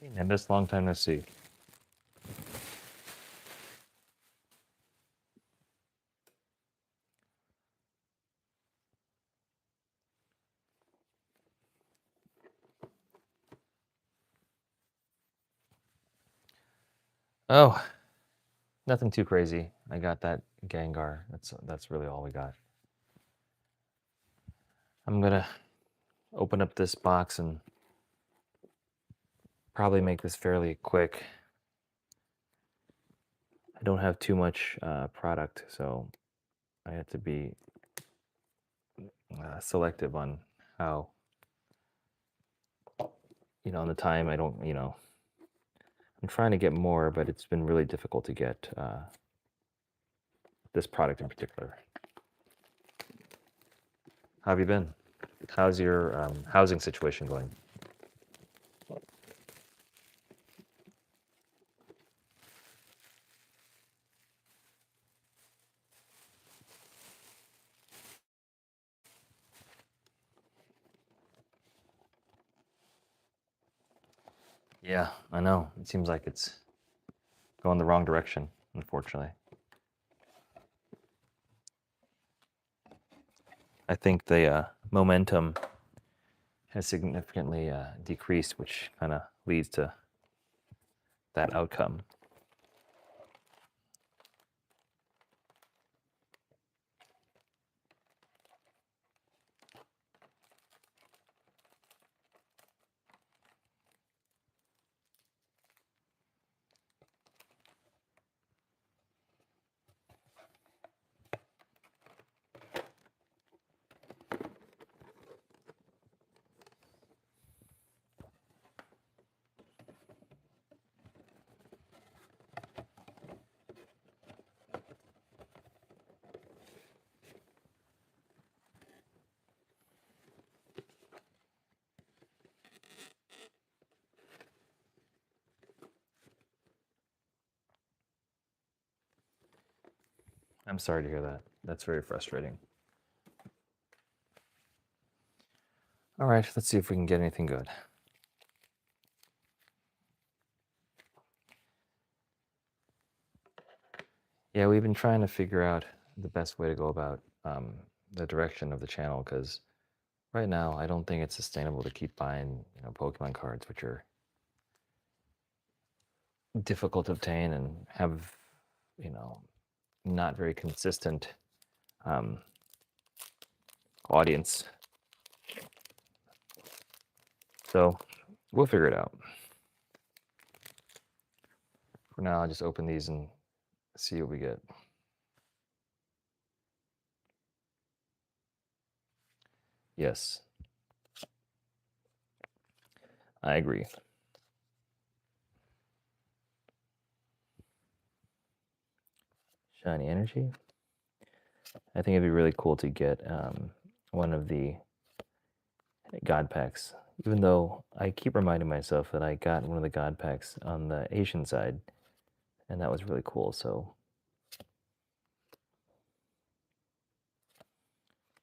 And this long time no see. Oh, nothing too crazy. I got that Gengar. That's really all we got. I'm gonna open up this box and probably make this fairly quick. I don't have too much product, so I have to be selective on how, on the time. I don't, I'm trying to get more, but it's been really difficult to get this product in particular. How have you been? How's your housing situation going? Yeah, I know. It seems like it's going the wrong direction, unfortunately. I think the momentum has significantly decreased, which kind of leads to that outcome. I'm sorry to hear that. That's very frustrating. All right, let's see if we can get anything good. Yeah, we've been trying to figure out the best way to go about the direction of the channel, because right now I don't think it's sustainable to keep buying, Pokemon cards, which are difficult to obtain and have, not very consistent um, audience. So we'll figure it out. For now, I'll just open these and see what we get. Yes, I agree. Shiny energy. I think it'd be really cool to get one of the God packs, even though I keep reminding myself that I got one of the God packs on the Asian side, and that was really cool. So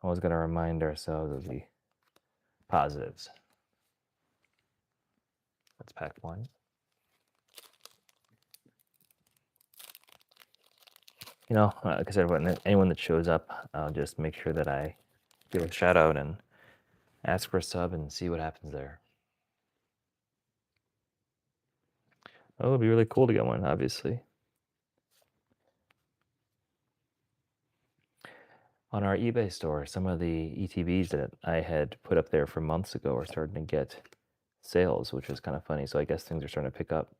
always got to remind ourselves of the positives. That's pack one. Like I said, anyone that shows up, I'll just make sure that I give a shout out and ask for a sub and see what happens there. Oh, it'd be really cool to get one, obviously. On our eBay store, some of the ETBs that I had put up there for months ago are starting to get sales, which is kind of funny. So I guess things are starting to pick up.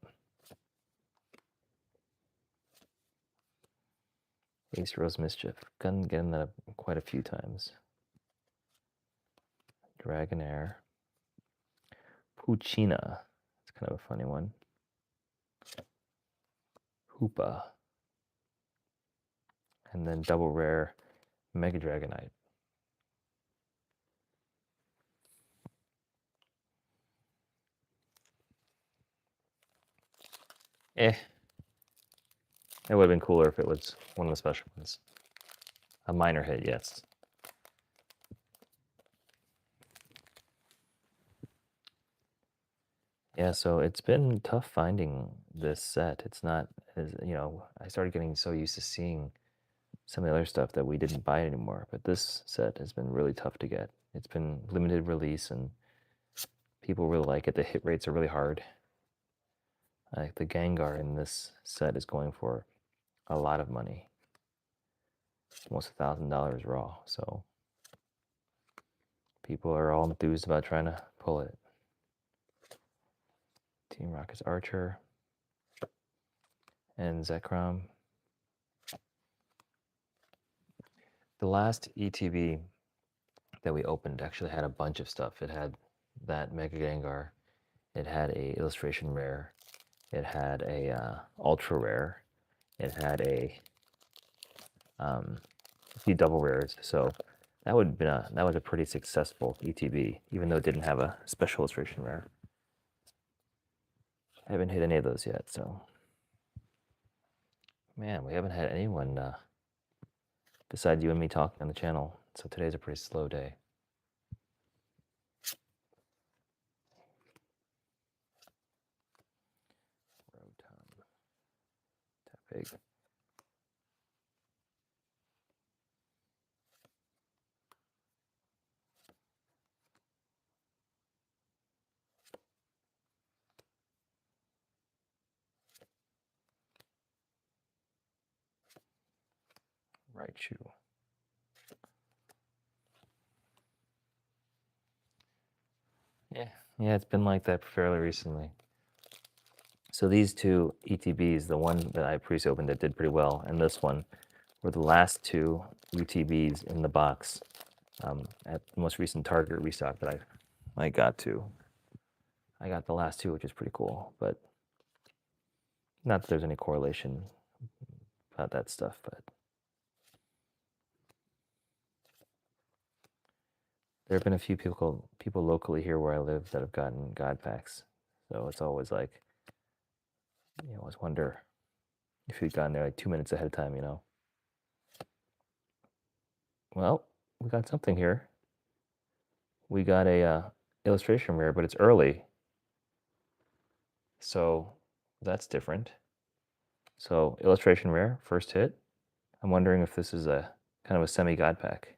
Ace Rose Mischief. Getting that quite a few times. Dragonair. Puccina. It's kind of a funny one. Hoopa. And then double rare Mega Dragonite. It would have been cooler if it was one of the special ones. A minor hit, yes. Yeah, so it's been tough finding this set. It's not as, I started getting so used to seeing some of the other stuff that we didn't buy anymore, but this set has been really tough to get. It's been limited release and people really like it. The hit rates are really hard. Like the Gengar in this set is going for a lot of money, almost $1,000 raw. So people are all enthused about trying to pull it. Team Rocket's Archer and Zekrom. The last ETB that we opened actually had a bunch of stuff. It had that Mega Gengar. It had a illustration rare. It had a ultra rare. It had a few double rares. So that was a pretty successful ETB, even though it didn't have a special illustration rare. I haven't hit any of those yet. So man, we haven't had anyone besides you and me talking on the channel. So today's a pretty slow day. Rotom. Tepig. Raichu. Yeah, it's been like that fairly recently. So these two ETBs, the one that I pre-opened that did pretty well, and this one, were the last two ETBs in the box at the most recent Target restock that I got to. I got the last two, which is pretty cool, but not that there's any correlation about that stuff, but there have been a few people locally here where I live that have gotten God packs. So it's always like, you always wonder if you'd gotten there like 2 minutes ahead of time, Well, we got something here. We got a illustration rare, but it's early. So that's different. So illustration rare, first hit. I'm wondering if this is a kind of a semi-God pack.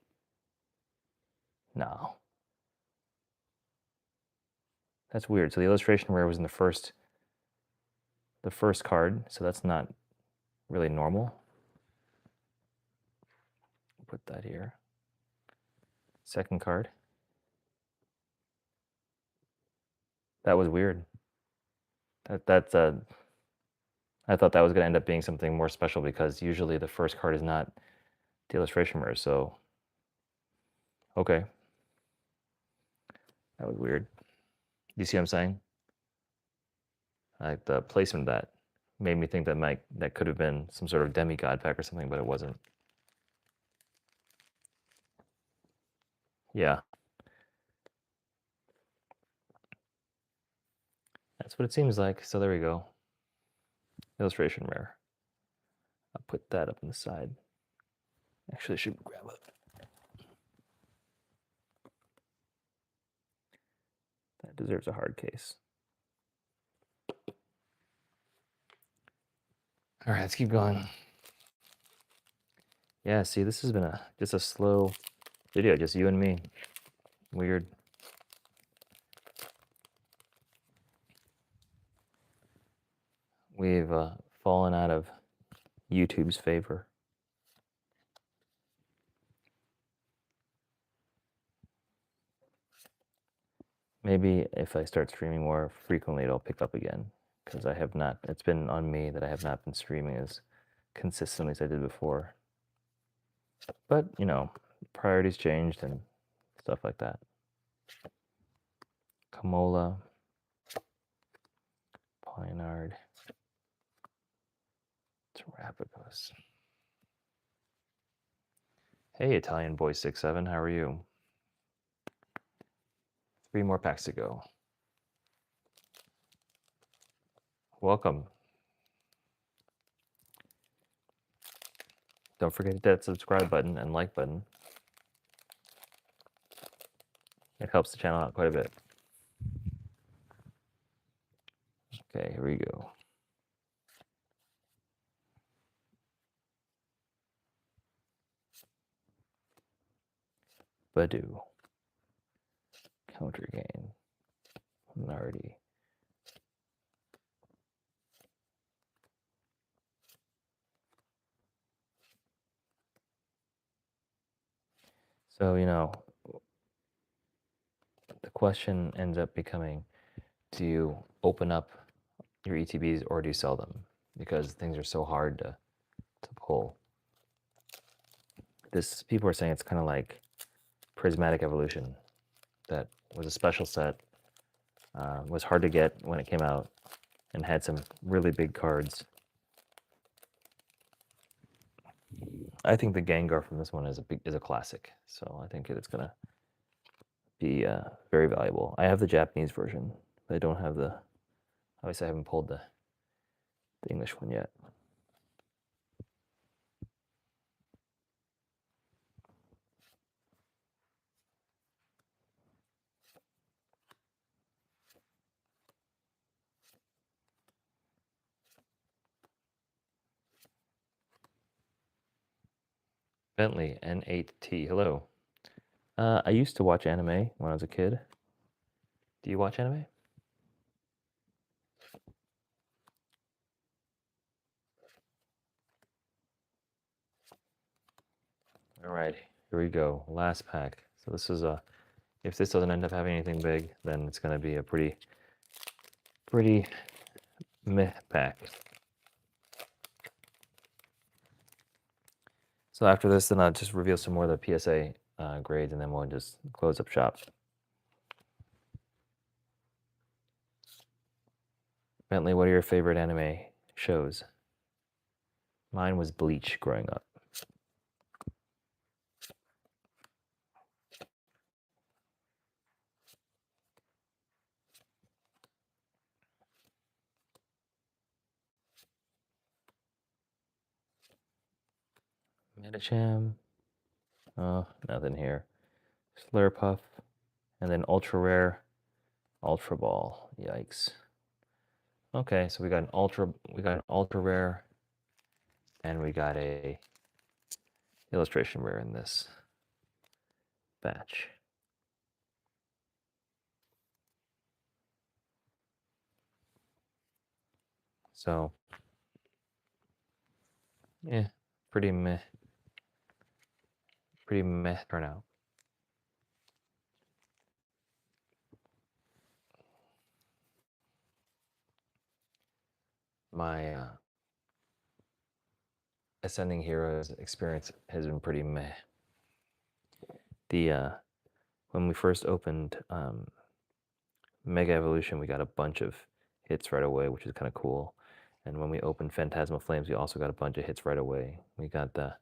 No. That's weird. So the illustration rare was in the first card, so that's not really normal. Put that here. Second card. That was weird. That's I thought that was going to end up being something more special because usually the first card is not the illustration rare. So okay, that was weird. You see what I'm saying? Like the placement of that made me think that could have been some sort of demigod pack or something, but it wasn't. Yeah, that's what it seems like. So there we go. Illustration rare. I'll put that up on the side. Actually, I should grab it. That deserves a hard case. All right, let's keep going. Yeah, see, this has been just a slow video, just you and me. Weird. We've fallen out of YouTube's favor. Maybe if I start streaming more frequently, it'll pick up again. Because I have not, it's been on me that I have not been streaming as consistently as I did before. But, priorities changed and stuff like that. Kamola, Pinard, Terrapagos. Hey, Italian Boy 67, how are you? 3 more packs to go. Welcome. Don't forget to hit that subscribe button and like button. It helps the channel out quite a bit. we go. Badu. Counter gain. Nardi. So, the question ends up becoming, do you open up your ETBs or do you sell them? Because things are so hard to pull. People are saying it's kind of like Prismatic Evolution. That was a special set, was hard to get when it came out, and had some really big cards. I think the Gengar from this one is a classic, so I think it's gonna be very valuable. I have the Japanese version, but I don't have obviously I haven't pulled the English one yet. Bentley N8T, hello. I used to watch anime when I was a kid. Do you watch anime? All right, here we go. Last pack. So this is if this doesn't end up having anything big, then it's going to be a pretty meh pack. So after this, then I'll just reveal some more of the PSA grades, and then we'll just close up shop. Bentley, what are your favorite anime shows? Mine was Bleach growing up. Medicham. Oh, nothing here. Slurpuff. And then ultra rare. Ultra Ball. Yikes. Okay, so we got an ultra rare, and we got a illustration rare in this batch. So, yeah, pretty meh turnout. My Ascending Heroes experience has been pretty meh. When we first opened Mega Evolution, we got a bunch of hits right away, which is kind of cool. And when we opened Phantasmal Flames, we also got a bunch of hits right away. We got the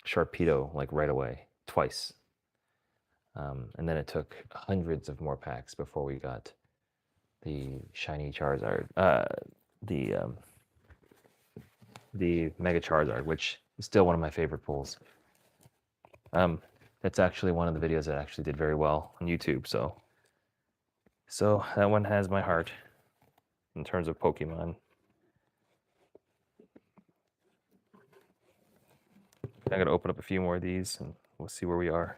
Sharpedo like right away, twice. And then it took hundreds of more packs before we got the shiny Charizard, the Mega Charizard, which is still one of my favorite pulls. That's actually one of the videos that actually did very well on YouTube. So that one has my heart in terms of Pokemon. I'm gonna open up a few more of these, and we'll see where we are.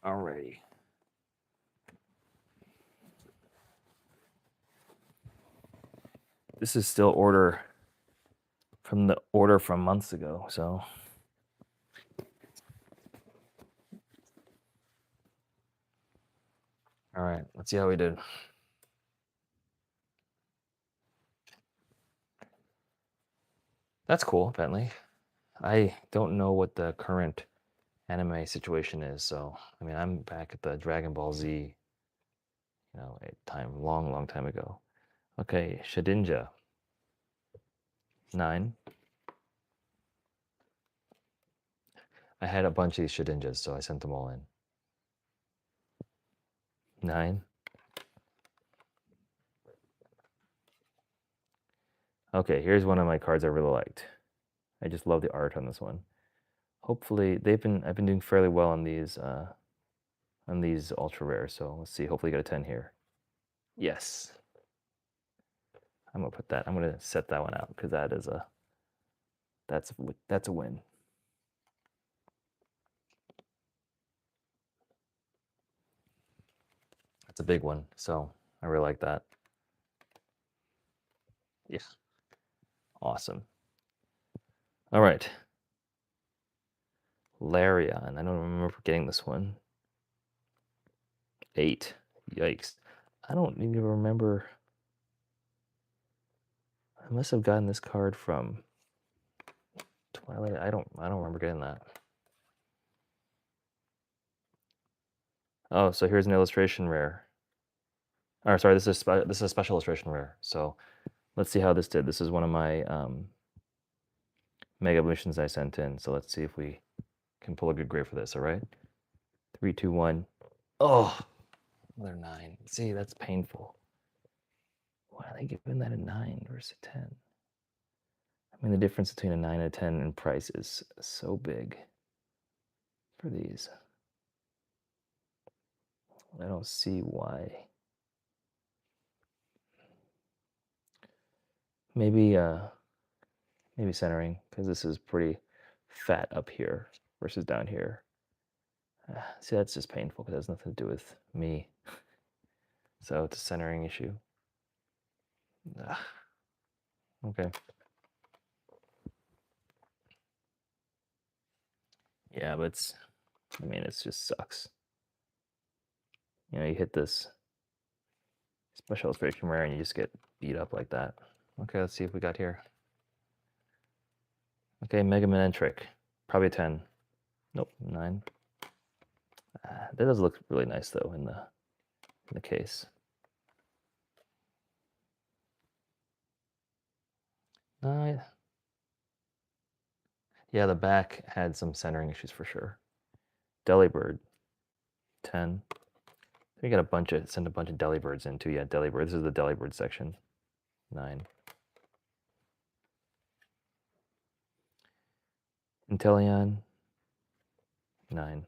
Alrighty. This is still order from months ago, so. All right, let's see how we did. That's cool, Bentley. I don't know what the current anime situation is, so I mean, I'm back at the Dragon Ball Z, a long time ago. Okay, Shedinja. 9. I had a bunch of these Shedinjas, so I sent them all in. 9. Okay, here's one of my cards I really liked. I just love the art on this one. hopefully I've been doing fairly well on these ultra rares. So let's see. Hopefully, get a 10 here. Yes. I'm gonna put that. I'm gonna set that one out because that's a win. That's a big one. So I really like that. Yeah. Awesome. All right. Larion. I don't remember getting this one. 8. Yikes. I don't even remember. I must have gotten this card from Twilight. I don't remember getting that. Oh, so here's an illustration rare. Or sorry, this is a special illustration rare. So let's see how this did. This is one of my mega evolutions I sent in. So let's see if we can pull a good grade for this. All right. 3, 2, 1. Oh, another 9. See, that's painful. Why are they giving that a 9 versus a 10? I mean, the difference between a 9 and a 10 in price is so big for these. I don't see why. Maybe centering, because this is pretty fat up here versus down here. See, that's just painful because it has nothing to do with me. So it's a centering issue. Okay. Yeah, but it just sucks. You know, you hit this special illustration rare and you just get beat up like that. Okay, let's see if we got here. Okay, Mega Manentric. Probably a 10. Nope, 9. That does look really nice though in the case. Yeah, the back had some centering issues for sure. Delibird, 10. We got send a bunch of Delibirds in too. Yeah, Delibird. This is the Delibird section. 9. Inteleon, 9.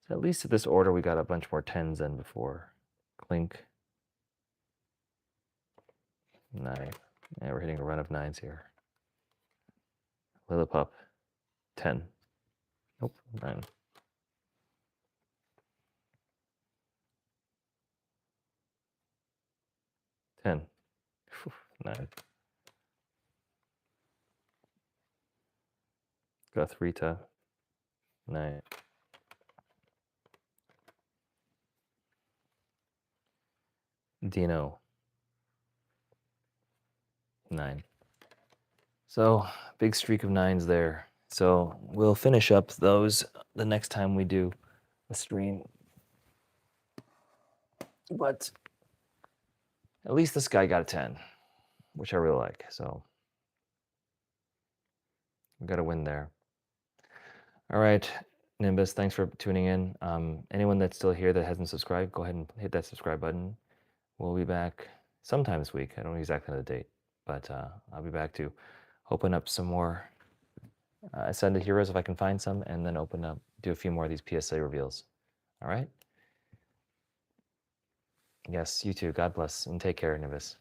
So at least at this order, we got a bunch more 10s than before. Clink, 9. Yeah, we're hitting a run of 9s here. Lillipup, 10. Nope, 9. Ten. 9. Gothrita, 9. Dino, 9. So big streak of 9s there. So we'll finish up those the next time we do a stream. But at least this guy got a 10, which I really like. So we got a win there. All right, Nimbus, thanks for tuning in. Anyone that's still here that hasn't subscribed, go ahead and hit that subscribe button. We'll be back sometime this week. I don't know exactly the date, but I'll be back to open up some more Ascended Heroes if I can find some, and then do a few more of these PSA reveals. All right? Yes, you too. God bless, and take care, Nimbus.